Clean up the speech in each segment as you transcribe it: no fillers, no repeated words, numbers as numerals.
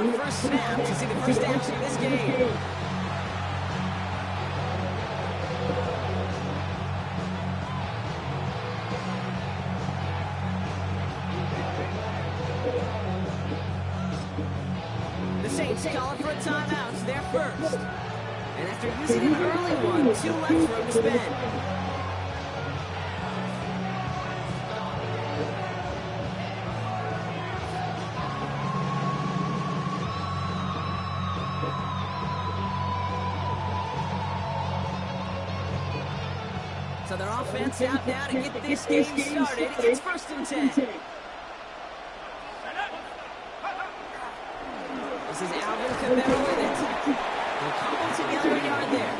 down first snap to see the first action of this game. The Saints calling for a timeout. It's their first. And after using an early one, 2 left for him to spend. So their offense out now to get this game started. It's 1st and 10. This is Alvin Kamara with it. They'll cobble together a yard there.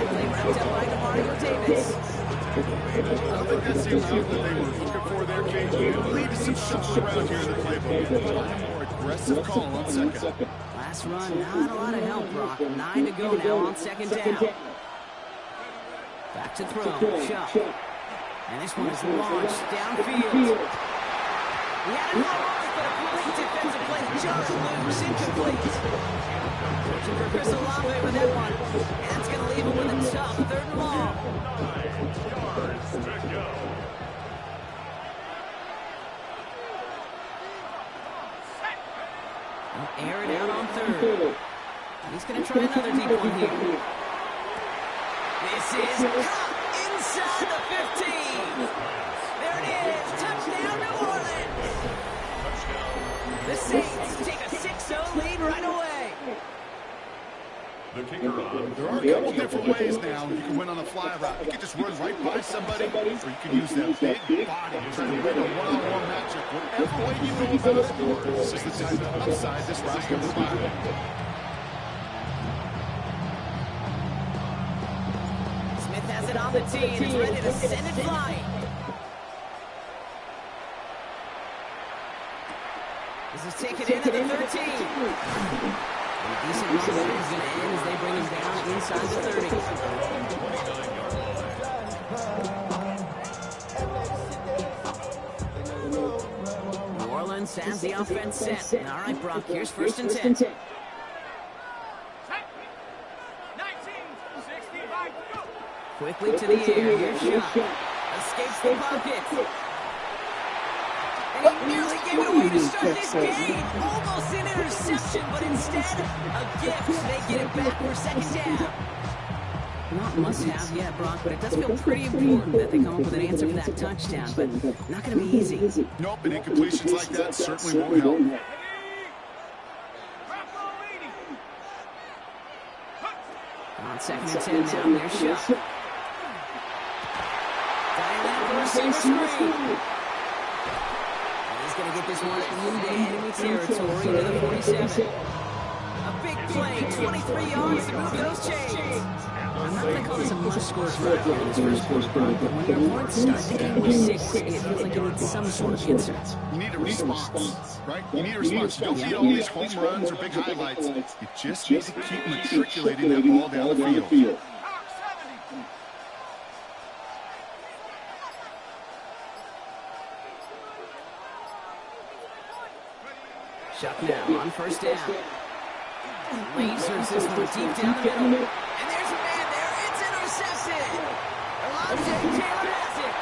Play wrapped up by Demario Davis. I don't think that's the amount that they were looking for there, KG. Lead to some shuffle around here in the playbook. A more aggressive call on second. Last run, not a lot of help, Brock. 9 to go now on 2nd down. Back to throw, Shuck. And this one is launched downfield. He had a lot but a complete defensive play. Just loose, incomplete. Searching for Chris Olave with that one. And that's going to leave him with a tough 3rd and long. 9 yards to go. Air it out on 3rd. He's going to try another deep one here. This is inside the 15. There it is. Touchdown, New Orleans. The Saints take a 6-0 lead right away. The kicker on. There are a couple different ways now. You can win on a fly route. You can just run right by somebody, or you can use that big body to try to win a one-on-one matchup. Whatever way you go about it, this is the type of upside this route can provide. Has it on the tee and is ready to send it flying. This is taken into the 13. And a decent run that is going to end as they bring him down inside the 30. New Orleans has the offense set. All right, Brock, here's 1st and 10. Quickly to the air, here's Shuck. Escapes the pocket. And he nearly gave it away to start this game. Almost an interception, but instead, a gift. They get it back for 2nd down. Not must-have yet, Brock, but it does feel pretty important that they come up with an answer for that touchdown, but not going to be easy. Nope, and incompletions like that certainly won't help. On 2nd and 10 now, there's Shuck. Receiver screen. And he's going to get this one into enemy territory into the 47. A big play, 23 yards to move those chains. I'm not going to call this a must-score drive in this first quarter, but when your horns start to get with 6, it feels like you need some sort of answer. You need a response, right? You need a response. You don't need all these home runs or big highlights. You just need to keep matriculating that ball down the field. Shuck now on 1st down. Lasers this one deep down the middle. And there's a man there. It's intercepted. Alontae Taylor has it.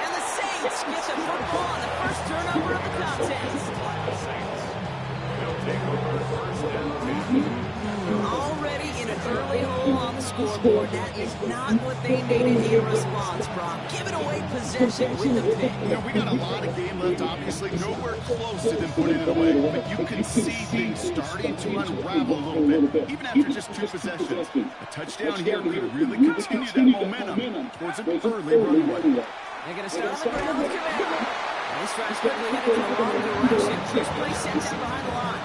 And the Saints get the football on the first turnover of the contest. Already in an early hole on the scoreboard. That is not what they needed in response, Brock. Giving away possession with the pick. You know, we got a lot of game left, obviously. Nowhere close to them putting it away. But you can see things starting to unravel a little bit, even after just 2 possessions. A touchdown here could really continue that momentum towards an early runway. They're going to start on the ground with Kamara. This drive's quickly headed in the wrong direction. First play sent down behind the line.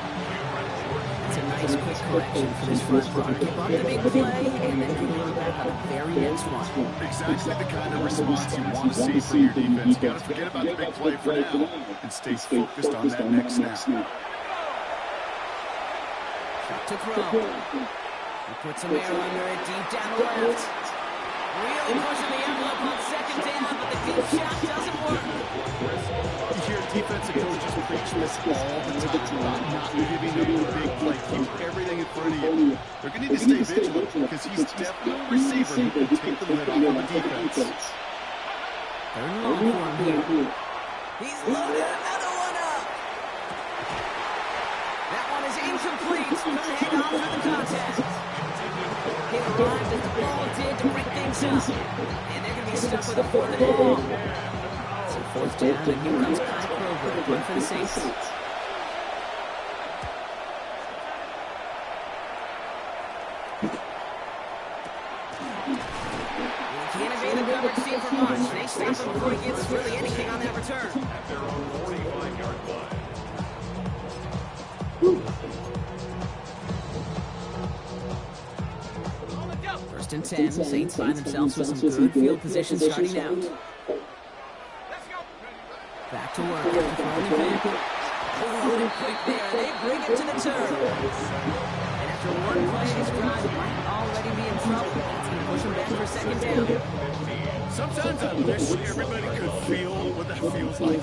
That's a nice quick correction for this first Brock. Give up the big play and then get a little back on the very next one. Exactly the kind of response you want to see from your defense. You got to forget about the big play for now and stay focused on that next snap. Shot to throw. He puts some air under it deep down the left. Really pushing the envelope on second down, but the deep shot doesn't work. You hear defensive coaches preach this all the time about not giving up the big play. Keep everything in front of you. They're going to need to stay vigilant because he's definitely a receiver who can take the lid off of the defense. Third and long for him here. He's loaded another one up. That one is incomplete. Couldn't hang on through the contact. He arrived as the ball did to break things up. And they're going to be stuck with a fourth and long. So fourth down, and here comes Kai Kroger. One for the Saints. Can't evade the coverage team for much. They stop him before he gets really anything on that return. At their own 45-yard line. First and 10. The Saints find themselves with some good field position starting out. Back to work after throwing back. Loaded quick there. They bring it to the turf. And after one play, this drive might already be in trouble. That's going to push him back for a second down. Sometimes I wish everybody could feel what that feels like.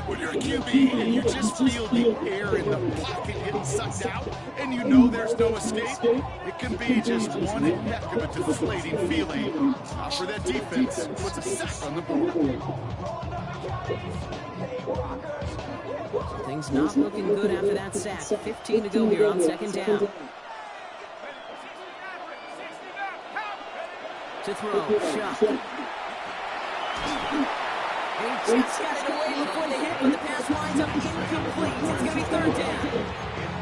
When you're a QB and you just feel the air in the pocket getting sucked out and you know there's no escape, it can be just one heck of a deflating feeling. For that defense, puts a sack on the board. Things not looking good after that sack. 15 to go here on second down. To throw, shot. He just got it away before the hit, but the pass winds up incomplete. It's going to be third down.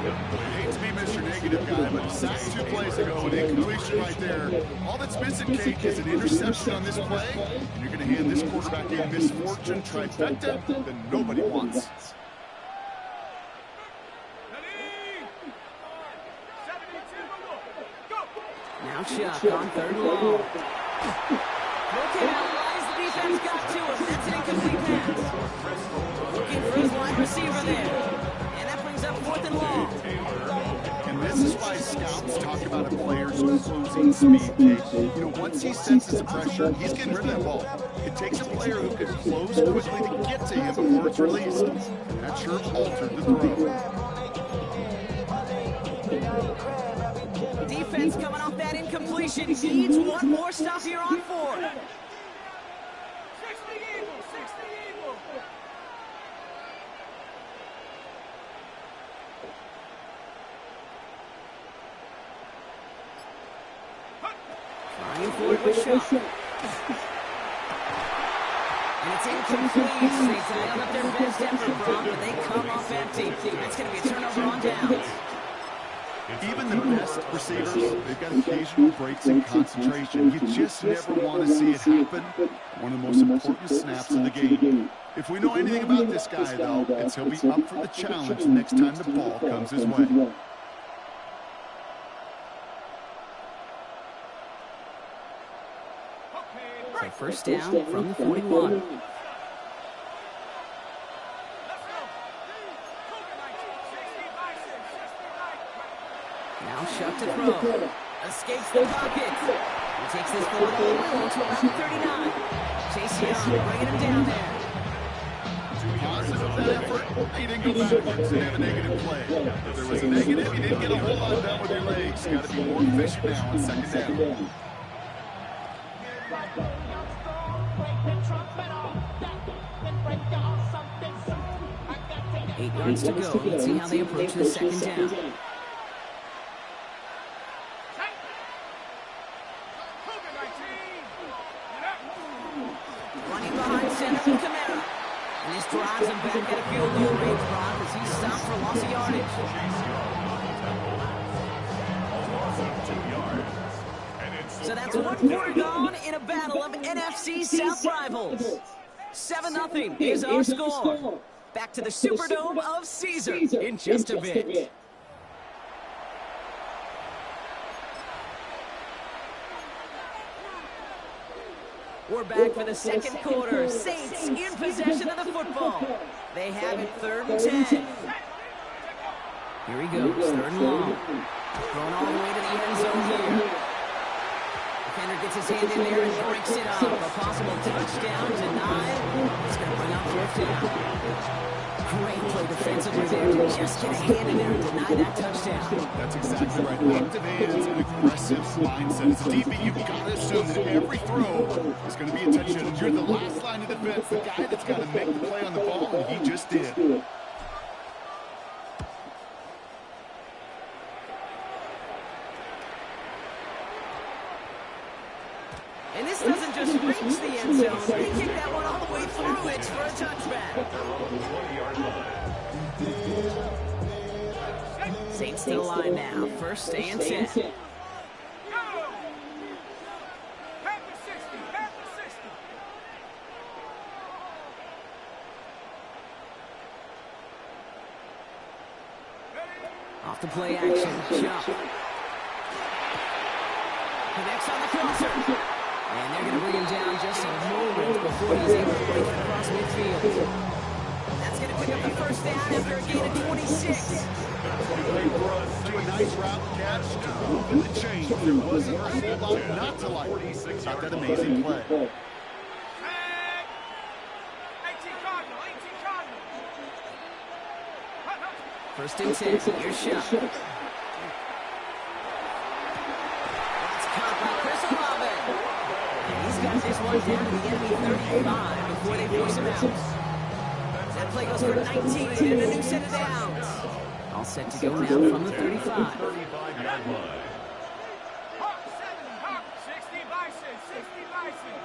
I hate to be Mr. Negative guy, but sacked 2 plays ago, an incompletion right there. All that's missing, Kate, is an interception on this play, and you're going to hand this quarterback a misfortune trifecta that nobody wants. Now Chuck on third and long. Looking out, Lions, the defense got to him. That's an incomplete pass. Looking for his wide receiver there. And that brings up fourth and long. And this is why scouts talk about a player's closing speed, Kate. You know, once he senses the pressure, he's getting rid of that ball. It takes a player who can close quickly to get to him before it's released. And that sure altered the throw. Defense coming off that incompletion. Needs one more stop here on fourth. 60 Eagles, 60 Eagles. Flying forward with Shaw. And it's incomplete. They dialed up their best effort, Brock, but they come off empty. That's going to be a turnover on downs. Even the best receivers, they've got occasional breaks in concentration. You just never want to see it happen. One of the most important snaps of the game. If we know anything about this guy, though, it's he'll be up for the challenge the next time the ball comes his way. So first down from the 41. Now Shuck to throw. Escapes the pocket. He takes this ball all the way to about the 39. Chase Young bringing him down there. Positive effort. He didn't go backwards and have a negative play. If there was a negative, you didn't get a whole lot done with your legs. Got to be more efficient now on second down. Eight yards to go. Let's see how they approach the second down. Running behind center with Kamara. And this drives him back at a field goal range, Brock, as he's stopped for loss of yardage. So that's 1 quarter gone in a battle of NFC South rivals. 7-0 is our score. Back to the Superdome of Caesar in just a bit. We're back for the second quarter. Saints in possession of the football. They have it 3rd and 10. Here he goes, 3rd and long. Thrown all the way to the end zone here. Defender gets his hand in there and breaks it up. A possible touchdown denied. It's going to bring up fourth down. Great play defensively there to just get a hand in there and deny that touchdown. That's exactly right. Active hands and aggressive mindset. As a DB, you've got to assume that every throw is going to be a touchdown. You're the last line of defense, the guy that's got to make the play on the ball, and he just did. And this doesn't just reach the end zone. He kicked that one all the way through. It's for a touchback. Saints to the line now. First and 10. Off the play action. Jump. Connects on the crosser. And they're going to bring him down just a moment before he's able to break across midfield. That's going to pick up the first down after a gain of 26. Do a nice route catch to open the chain. There wasn't a whole lot not to like. Not that amazing play. 18 Cardinal, 18 Cardinal. First and 10. Here's Shot. That's caught by Chris Olave. And he's got this one down to the enemy 35 before they force him out. That play goes for 19 and a new set of downs. All set to go now from the 35. 35-yard line. Hawk 7, Hawk 60 Bison, 60 Bison.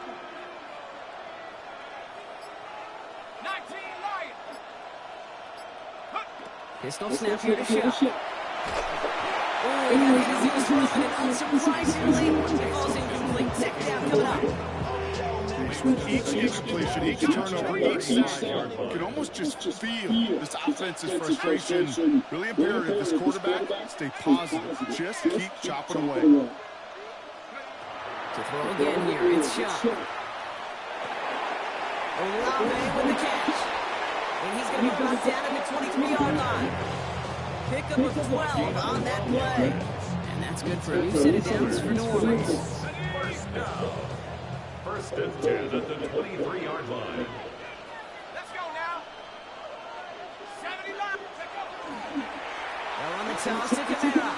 19 Lion. Pistol snap here to Shot. Oh, he got hit as he was running, and unsurprisingly, it falls incomplete. Second down coming up. Each incompletion, each turnover, each sack, you can almost just feel this offense's frustration. Really imperative, this quarterback, stay positive. Just keep chopping away. To throw again here, it's Shot. Olave with the catch. And he's going to be brought down at the 23-yard line. Pickup of 12 on that play. And that's good for a new set of downs for New Orleans. First down. First and 10 at the 23-yard line. Let's go now. 70 left. Well, on the toss to Kamara.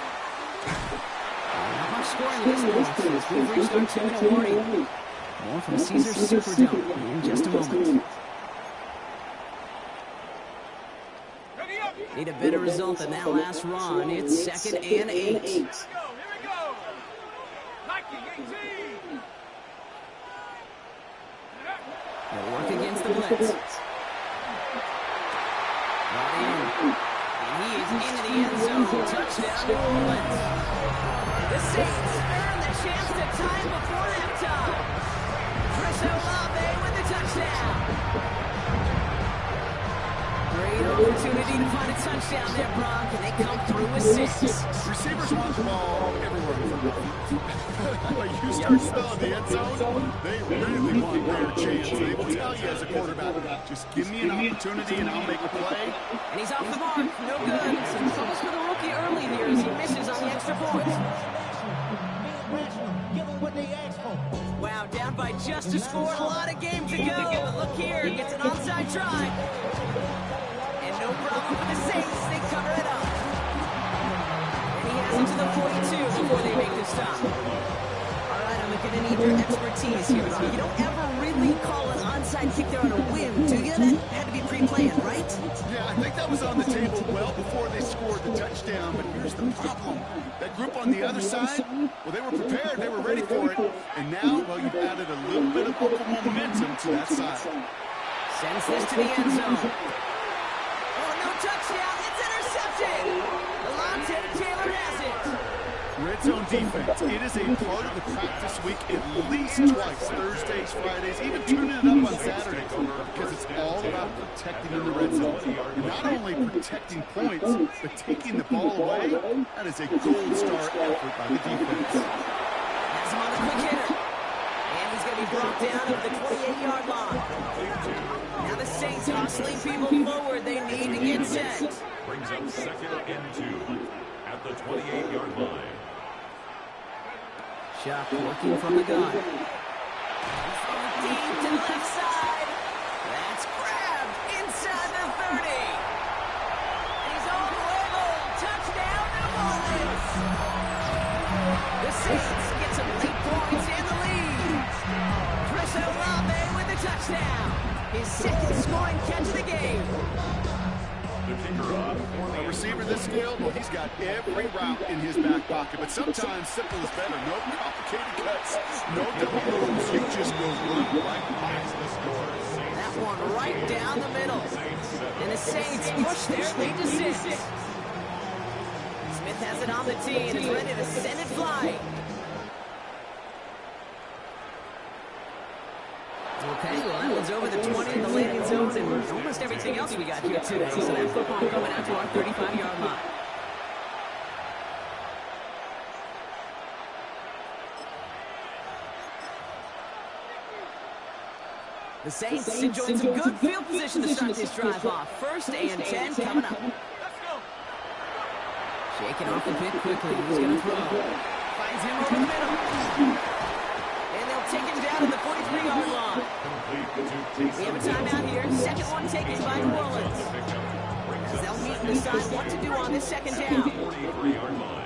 Not much scoring this one. We've reached our 2-minute warning. More from Caesars Superdome in just a moment. Need a better result than that last run. It's second and 8. Here we go. Nike 18. They'll work against the blitz. Brought in. And he is into the end zone. Touchdown, New Orleans. The Saints earn the chance to tie before halftime. Chris Olave with the touchdown. Great opportunity to find a touchdown there, Brock, and they come through with 6. Receivers want the ball everywhere. But you start smelling the end zone, they really want their chance. They will tell you as a quarterback, just give me an opportunity and I'll make a play. And he's off the mark. No good. It's almost for the rookie early here as he misses on the extra point. Wow, down by just a score. A lot of game to go. But look here, gets an onside try. No problem for the Saints. They cover it up. And he has it to the 42 before they make the stop. All right, I'm going to need your expertise here, Rob. You don't ever really call an onside kick there on a whim, do you? That had to be pre-planned, right? Yeah, I think that was on the table well before they scored the touchdown. But here's the problem. That group on the other side, well, they were prepared. They were ready for it. And now, well, you've added a little bit of local momentum to that side. Sends this to the end zone. Touchdown, it's intercepted. Alontae Taylor has it. Red zone defense. It is a part of the practice week at least twice. Thursdays, Fridays, even tuning it up on Saturdays. Because it's all about protecting in the red zone. And not only protecting points, but taking the ball away. That is a gold star effort by the defense. Has him on the quick hitter. And he's going to be brought down at the 28-yard line. Now the Saints hustling people forward. They need to get set. Brings up second and 2 at the 28-yard line. Chuck working from the gun. Deep to the left side. That's grabbed inside the 30. He's on level. Touchdown, New Orleans. The Saints get some late points in the lead. Chris Olave with the touchdown. His second scoring catch of the game. A receiver this skilled, well, he's got every route in his back pocket, but sometimes simple is better. No complicated cuts, no double moves. You just go right past the score. That one right down the middle. And the Saints push their lead to 6. Smith has it on the tee and is ready to send it flying. Okay, well, that one's over the 20 in the landing zone and almost everything else we got here today. So that football coming out to our 35-yard line. The Saints enjoying some good field position to start this drive off. 1st and 10 coming up. Shaking off the pit quickly. He's going to throw. Finds him over the middle. And they'll take him down at the 43-yard line. We have a timeout here. Second one taken by New Orleans. As they'll meet and decide what to do on this second down. 43-yard line.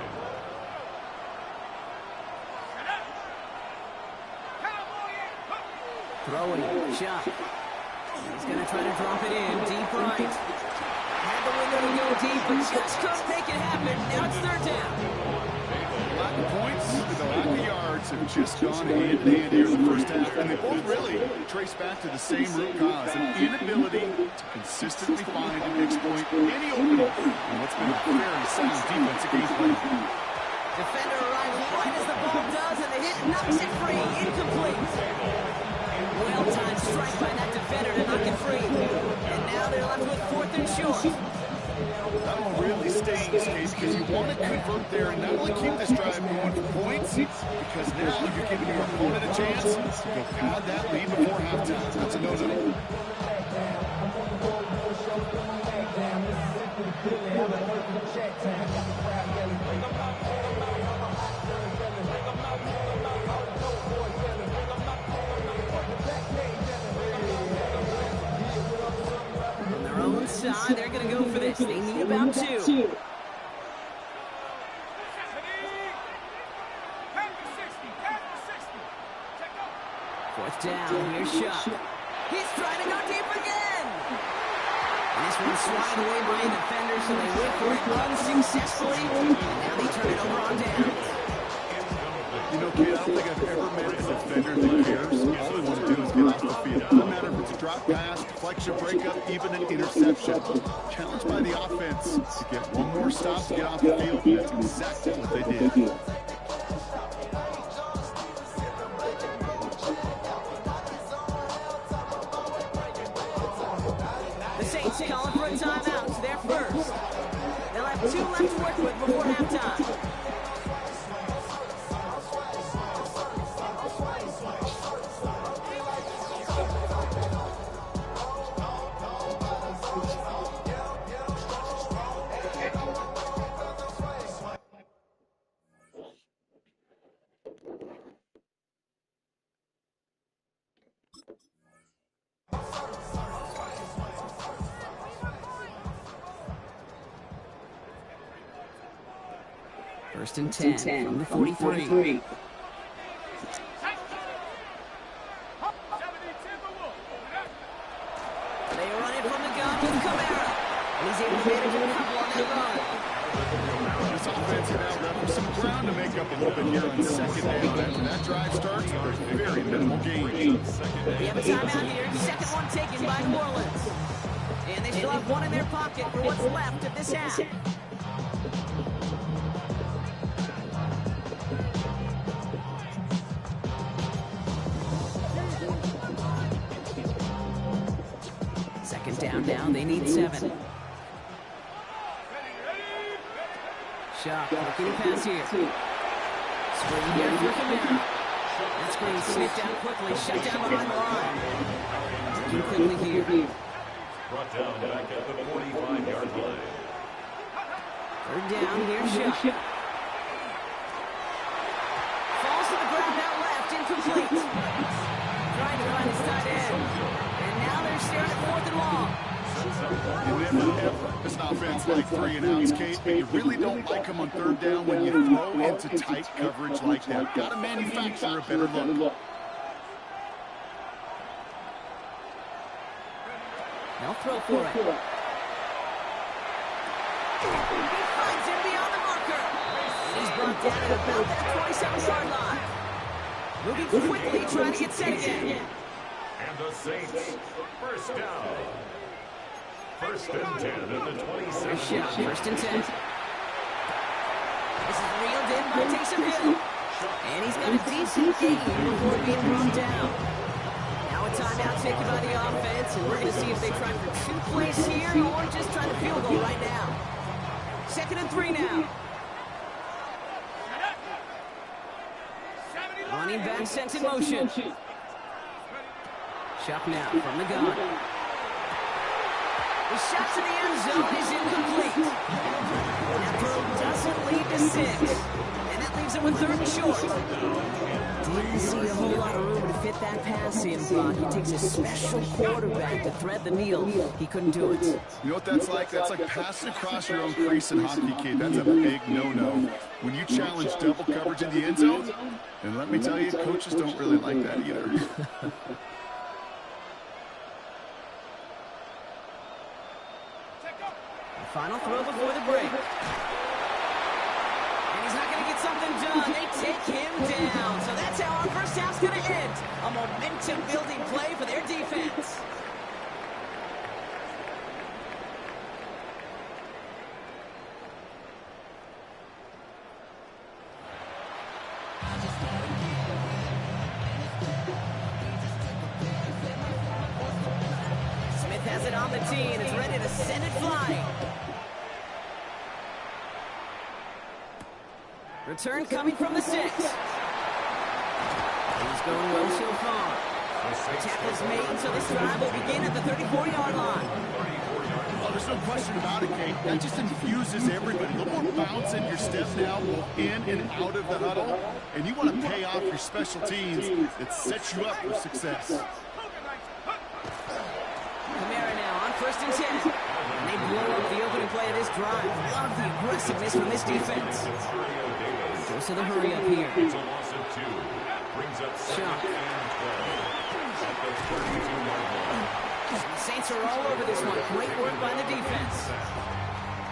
Throwing, Chuck. He's going to try to drop it in, deep right. Had the window to go deep, but just couldn't make it happen. Now it's 3rd down. The lack of points, the lack of yards have just gone hand in hand here in the first half, and they both really trace back to the same root cause, an inability to consistently find and exploit any opening in what's been a very sound defensive game plan. Defender arrives right as the ball does, and the hit knocks it free, incomplete. Well-timed strike by that defender to knock it free. And now they're left with 4th and short. That one really stings, Case, because you want to convert there and not only keep this drive going for points, because now you're giving your opponent a chance to go pad that lead before halftime. That's a no-no. Side, they're going to go for this. They need about 2. 4th down, here's Chuck. He's trying to go deep again. And this one's swatted away by a defender, so they wait for it unsuccessfully. And now they turn it over on downs. You know, Kate, I don't think I've ever met a defender that cares. All they want to do is get off the field. No matter if it's a drop pass, deflection, breakup, even an interception. Challenged by the offense to get one more stop to get off the field. That's exactly what they did. The Saints calling for a timeout. They're first. They'll have 2 left to work with before halftime. First and 10 from the 43. They run it from the gun with Kamara. And he's able to manage a couple on that run. This offense now got some ground to make up a little bit here on 2nd down. After that drive starts, there's very minimal gain. We have a timeout here. Second one taken by New Orleans. And they still have one in their pocket for what's left of this half. Down, they need 7. Chuck, looking to pass here. Screen here for Kamara. That screen sniffed out quickly, shut down behind the line. Looking quickly here. Brought down back at the 45-yard line. 3rd down, here's Chuck. Falls to the offense like 3 and outs, Kate, but you really don't like them on third down when you throw into tight coverage like that. Got to manufacture a better look. They'll throw for it. He finds him beyond the marker. He's brought down at about that 27-yard line. Moving quickly, trying to get set again. And the Saints, first down. First and 10 at the 26. First and 10. This is reeled in by Taysom Hill. And he's got a decent gain before being brought down. Now a timeout taken by the offense, and we're going to see if they try for 2 plays here or just try the field goal right now. 2nd and 3 now. Running back sent in motion. Chuck now from the gun. The shot to the end zone is incomplete. That throw doesn't lead to 6. And that leaves it with 3rd and short. Didn't see a whole lot of room to fit that pass in, Brock. He takes a special quarterback to thread the needle. He couldn't do it. You know what that's like? That's like passing across your own crease in hockey, kid. That's a big no-no. When you challenge double coverage in the end zone, and let me tell you, coaches don't really like that either. Final throw before the break. And he's not going to get something done. They take him down. So that's how our first half's going to end. A momentum-building play for their defense. Smith has it on the tee and is ready to send it flying. Return coming from the 6. He's going well so far. The tackle's made, so this drive will begin at the 34-yard line. Oh, there's no question about it, Kate. That just infuses everybody. A little more bounce in your step now, in and out of the huddle. And you want to pay off your special teams that sets you up for success. Kamara now on 1st and 10. And they blow up the opening play of this drive. Love the aggressiveness from this defense. Goes to the hurry up here. It's a loss of 2. Brings up 2nd and 12 at the 32-yard line. The Saints are all over this one. Great work by the defense.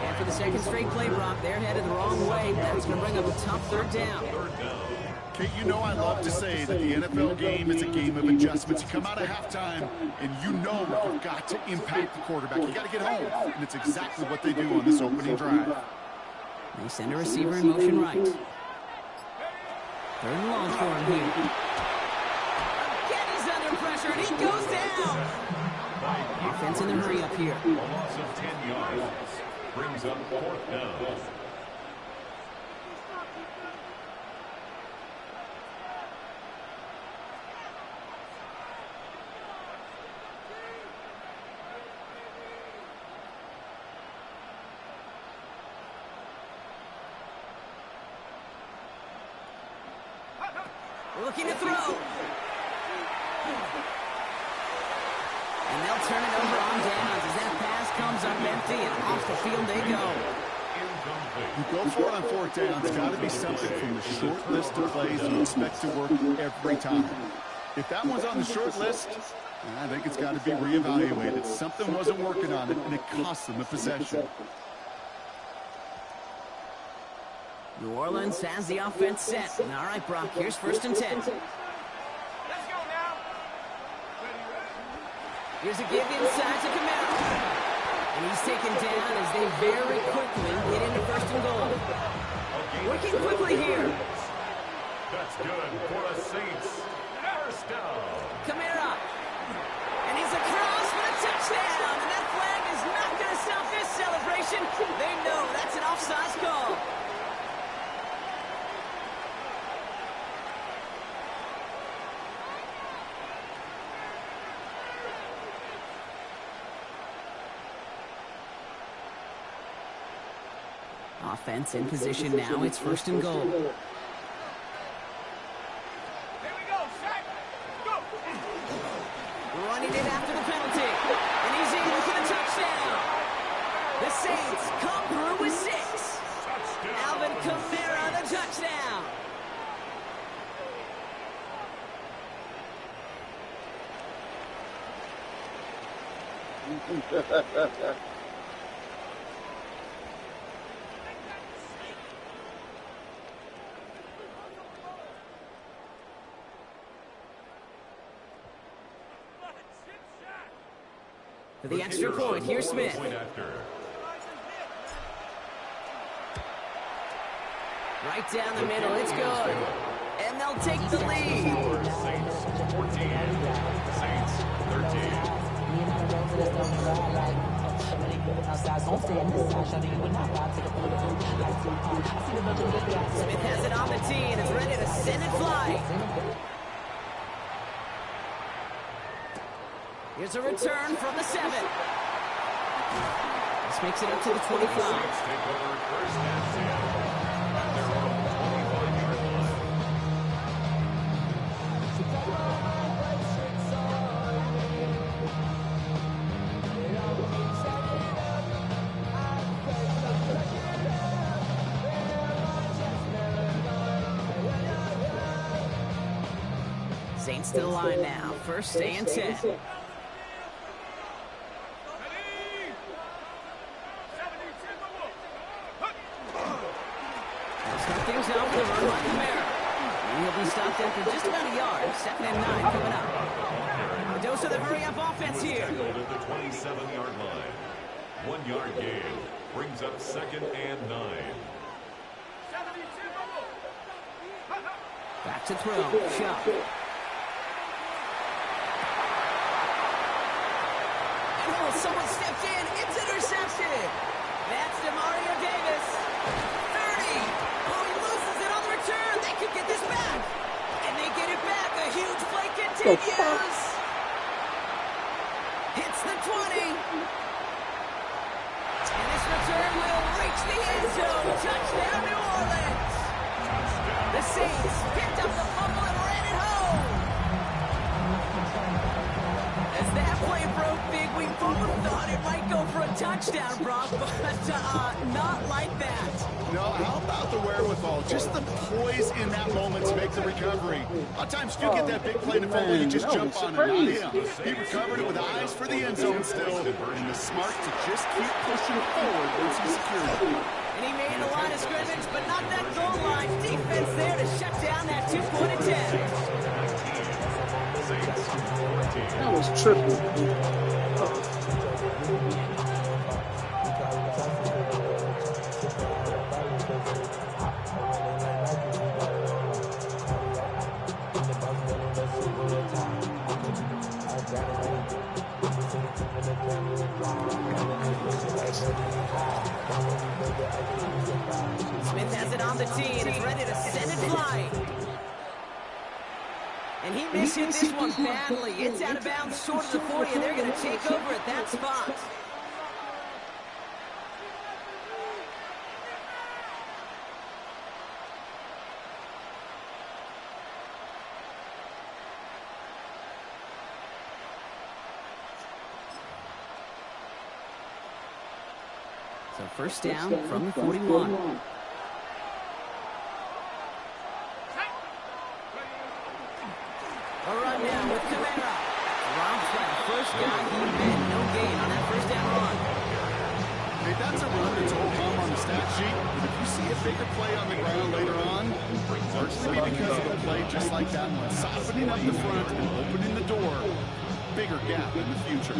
And for the 2nd straight play, Brock, they're headed the wrong way. That's going to bring up a tough 3rd down. Kate, you know I love to say that the NFL game is a game of adjustments. You come out of halftime, and you know you've got to impact the quarterback. You got to get home, and it's exactly what they do on this opening drive. They send a receiver in motion right. 3rd and long for him here. Again, he's under pressure, and he goes down. Offense in the hurry up here. A loss of 10 yards. Brings up 4th down. Looking to throw. And they'll turn it over on downs as that pass comes up empty and off the field they go. You go for it on 4th down. It's got to be something from the short list of plays you expect to work every time. If that one's on the short list, I think it's got to be reevaluated. Something wasn't working on it, and it cost them the possession. New Orleans has the offense set. All right, Brock, here's 1st and 10. Let's go now. Here's a give inside to Kamara. And he's taken down as they very quickly get into 1st and goal. Working quickly here. That's good for the Saints. First down. Kamara. And he's across for a touchdown. And that flag is not going to stop this celebration. They know that's an offsides call. Offense in position now. It's 1st and goal. Here we go, Shaq. Go. Running it after the penalty. And he's in for the touchdown. The Saints touchdown. For the extra point, here's Smith. Right down the middle, it's good. And they'll take the lead. Saints 14, Saints 13. Smith has it on the tee and is ready to send it flying. Here's a return from the 7. This makes it up to the 25. Saints take over first and 10 at their own 25-yard line. Saints to the line now. First and 10. Things out with a run by Kamara. He'll be stopped after just about a yard. 2nd and 9 coming up. A dose of the hurry-up offense here. Field at the 27-yard line. 1-yard gain brings up 2nd and 9. Back to throw. Shot. Oh, someone stepped in. It's intercepted. That's Demario Davis. 30. Oh, he loses it on the return. They could get this back. And they get it back. A huge play continues. Hits the 20. And this return will reach the end zone. Touchdown, New Orleans. The Saints picked up the fumble and ran it home. As that play broke big, we both thought it might go for a touchdown, Brock, but not like that. No, how about the wherewithal? Just the poise in that moment to make the recovery. A lot of times you get that big play to fumble, you just jump on it. Not him. He recovered it with eyes for the end zone still, and the smart to just keep pushing forward once he secured it. And he made the line of scrimmage, but not that goal line. Defense there to shut down that 2-point attempt. That was triple. Smith has it on the tee and is ready to send it flying. And he missed this one badly. It's out of bounds short of the 40, and they're going to take over at that spot. So first down from the 41. A run now with Kamara. Rob Flat, first guy he met, no gain on that first down run. Hey, that's a run that's all home on the stat sheet, but if you see a bigger play on the ground later on, largely because of a play just like that one, softening up the front and opening the door, bigger gap in the future.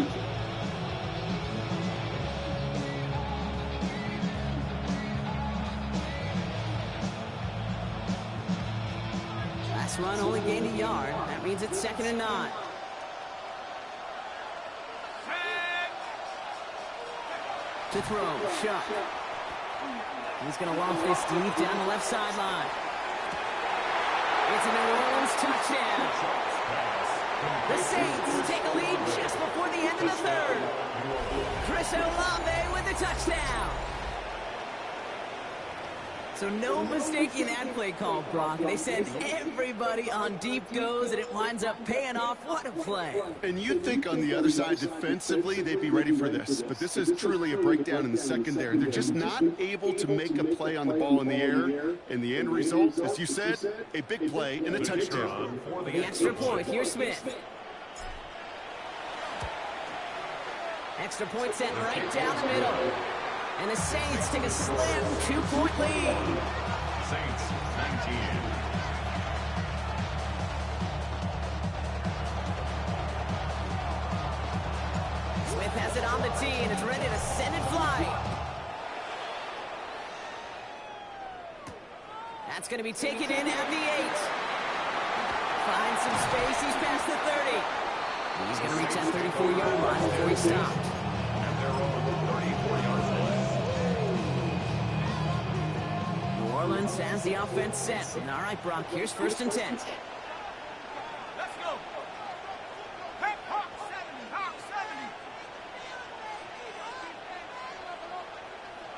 Last run only gained a yard. That means it's 2nd and 9. To throw, Shuck. He's going to loft this deep down the left sideline. It's a New Orleans touchdown. The Saints take a lead just before the end of the 3rd. Chris Olave with the touchdown. So no mistaking that play call, Brock. They send everybody on deep goes, and it winds up paying off. What a play. And you'd think on the other side defensively they'd be ready for this. But this is truly a breakdown in the secondary. They're just not able to make a play on the ball in the air. And the end result, as you said, a big play and a touchdown. The extra point. Here's Smith. Extra point sent right down the middle. And the Saints take a slim 2-point lead. Saints 19. Smith has it on the tee, and it's ready to send it flying. That's going to be taken in at the 8. Finds some space. He's past the 30. He's going to reach that 34-yard line before he stopped. And they're on the 34-yard line. New Orleans has the offense set. And all right, Brock, here's 1st and 10. Let's go. Hey, Hawk 70, Hawk 70.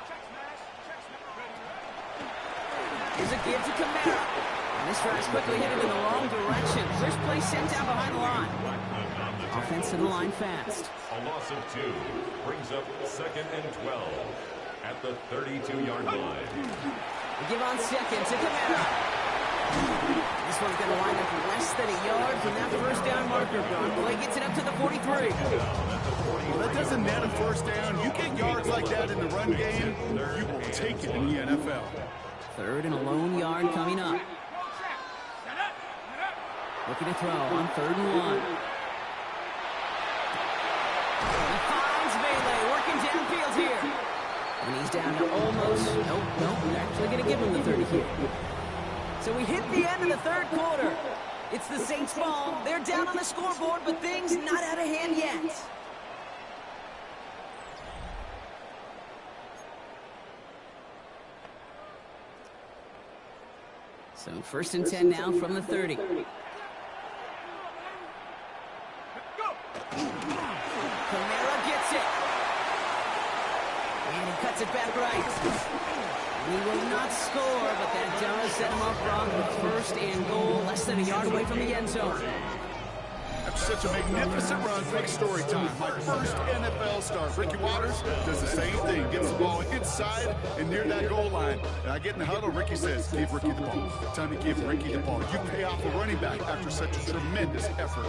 Check smash, check smash. Here's a give to Kamara. And this drive's quickly headed in the wrong direction. First play sent down behind the line. Offense to the line fast. A loss of 2 brings up 2nd and 12 at the 32-yard line. We give on 2nd to Kamara. This one's going to line up less than a yard from that first down marker. Play gets it up to the 43. Well, that doesn't net a first down. You get yards like that in the run game, you will take it in the NFL. 3rd and a lone yard coming up. Looking to throw on 3rd and 1. He finds Bailey working downfield here. And he's down to almost, nope, they're actually going to give him the 30 here. So we hit the end of the 3rd quarter. It's the Saints' ball. They're down on the scoreboard, but things not out of hand yet. So 1st and 10 now from the 30. Kamara gets it. And he cuts it back right. He will not score, but that does set him up wrong with 1st and goal, less than a yard away from the end zone. That's such a magnificent run. Big story time. My first NFL start. Ricky Watters does the same thing. Gets the ball inside and near that goal line. And I get in the huddle. Ricky says, give Ricky the ball. Time to give Ricky the ball. You pay off a running back after such a tremendous effort.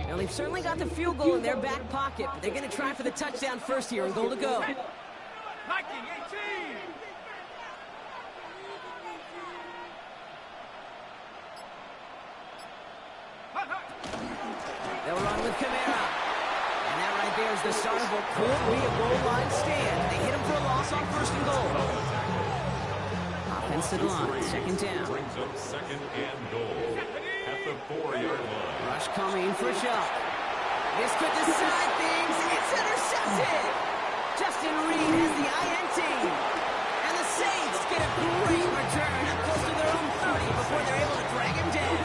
Well, they've certainly got the field goal in their back pocket, but they're going to try for the touchdown first here and goal to go. Viking 18. They'll run with Kamara. And that right there is the start of what could be a goal line stand. They hit him for a loss on 1st and goal. Offense to the line, 2nd down. Brings up 2nd and goal at the 4-yard line. Rush coming for Shuck. This could decide things. It's intercepted. Justin Reed has the INT. And the Saints get a great return up close to their own 30 before they're able to drag him down.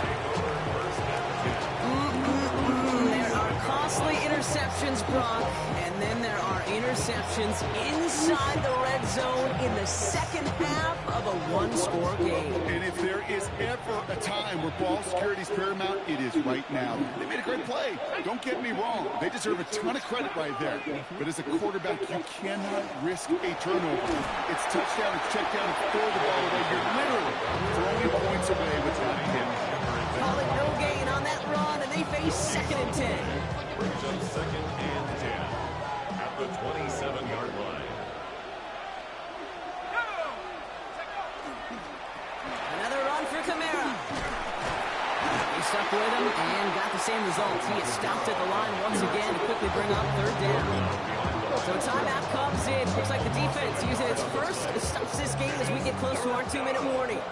There are costly interceptions, Brock. And then there are interceptions inside the red zone in the 2nd half of a one-score game. And if there is ever a time where ball security is paramount, it is right now. They made a great play. Don't get me wrong. They deserve a ton of credit right there. But as a quarterback, you cannot risk a turnover. It's touchdown, it's check down, it's throw the ball away. You're literally throwing points away with that hit. Call it no gain on that run, and they face 2nd and 10. Brings up 2nd and 10 at the 27-yard line. Another run for Kamara. He stuck with him and got the same result. He is stopped at the line once again to quickly bring up 3rd down. So timeout comes in. Looks like the defense using its first stops this game as we get close to our 2-minute warning.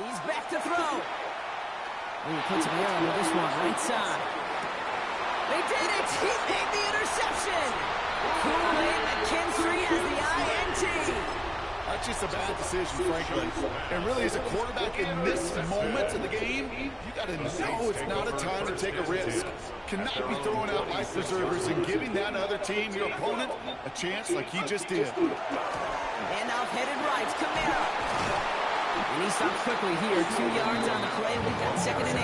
He's back to throw. He puts him on with this one, right side. They did it! He made the interception! Kool-Aid McKinstry has the INT. That's just a bad decision, frankly. And really, as a quarterback in this moment of the game, you got to know it's not a time to take a risk. Cannot be throwing out life preservers and giving that other team, your opponent, a chance like he just did. And now headed right, Kamara. And he stops quickly here. 2 yards on the play. We've got 2nd and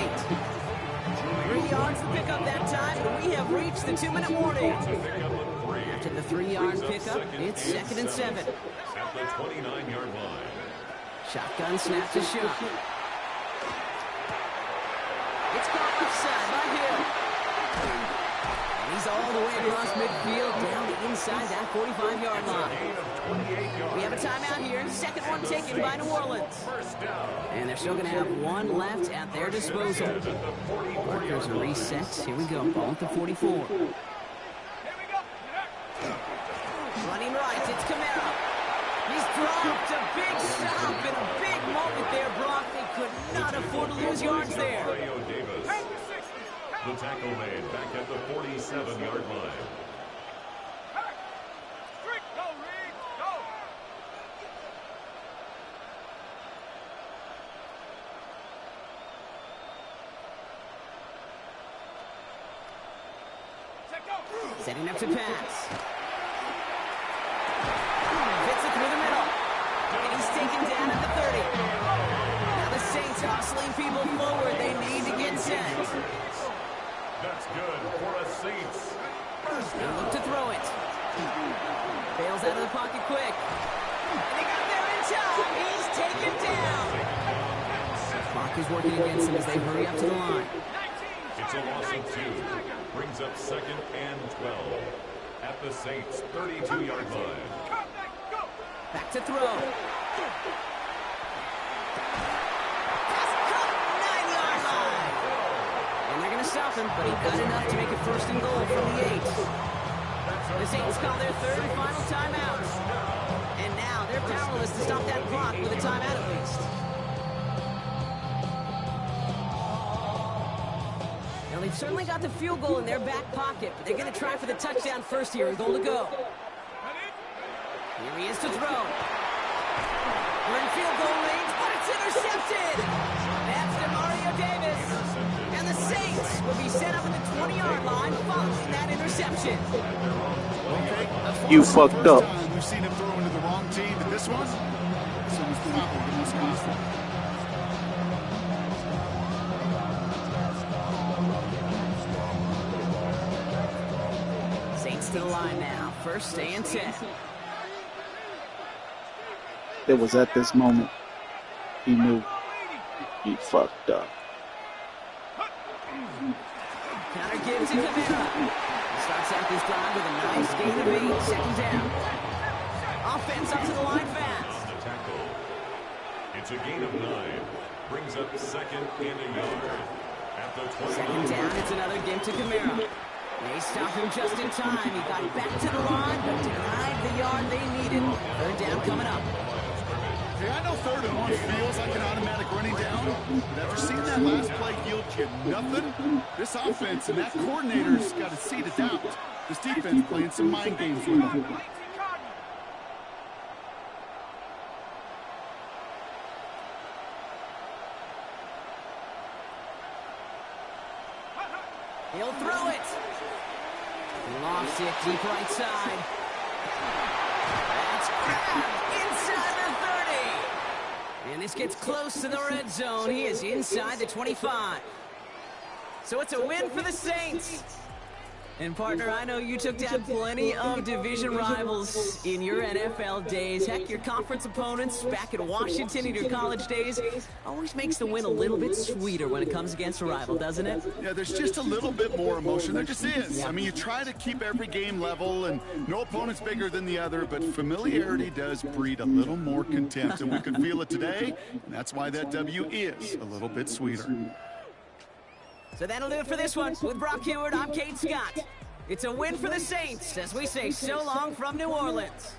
8. 3 yards to pick up that time, and we have reached the 2-minute warning. After the 3-yard pickup, it's 2nd and 7. At the 29-yard line. Shotgun snap to Shuck. It's caught offside by Hill. And he's all the way across midfield, down inside that 45-yard line. We have a timeout here. 2nd one taken by New Orleans. And they're still going to have 1 left at their disposal. Markers are reset. Here we go. Ball at the 44. Here we go. Running right, it's Kamara. He's dropped a big stop and a big moment there, Brock. They could not afford to lose yards there. Mario Davis. The tackle made back at the 47-yard line. Go, Reed, go. Check go. Setting up to pass. Fits it through the middle. And he's taken down at the 30. Now the Saints hustling people forward. They need to get set. That's good for a Saints. They look to throw it. Bails out of the pocket quick. And they got there in time. He's taken down. The clock is working against them as they hurry up to the line. It's a loss of 2. Brings up 2nd and 12. At the Saints' 32-yard line. Back to throw. Pass caught, 9-yard line. And they're going to stop him, but he got enough to make it 1st and goal from the 8. The Saints call their 3rd and final timeout. And now they're powerless to stop that clock with a timeout at least. Now they've certainly got the field goal in their back pocket, but they're going to try for the touchdown first here and goal to go. Here he is to throw. We're in field goal range, but it's intercepted. That's DeMario Davis. And the Saints will be set up at the 20-yard line following that interception. Okay, You fucked up. We've seen him throw into the wrong team, but this one was probably the most costly. Saints to the line now. 1st and 10. It was at this moment he knew he fucked up. Counter give to Kamara. He starts out this drive with a nice gain of 8. 2nd down. Offense up to the line fast. The tackle. It's a gain of 9. Brings up 2nd and a yard. At the 2nd 29. down, it's another give to Kamara. They stopped him just in time. He got back to the line, but denied the yard they needed. 3rd down coming up. Hey, I know 3rd and 1 feels like an automatic running down, but after seeing that last play yield you nothing, this offense and that coordinator's got a seat of doubt. This defense playing some mind games with them. He'll throw it. Lost it deep right side. That's grabbed inside the 30. And this gets close to the red zone. He is inside the 25. So it's a win for the Saints. And partner, I know you took down plenty of division rivals in your NFL days. Heck, your conference opponents back at Washington in your college days always makes the win a little bit sweeter when it comes against a rival, doesn't it? Yeah, there's just a little bit more emotion. There just is. I mean, you try to keep every game level, and no opponent's bigger than the other, but familiarity does breed a little more contempt, and we could feel it today, and that's why that W is a little bit sweeter. So that'll do it for this one. With Brock Huard, I'm Kate Scott. It's a win for the Saints as we say so long from New Orleans.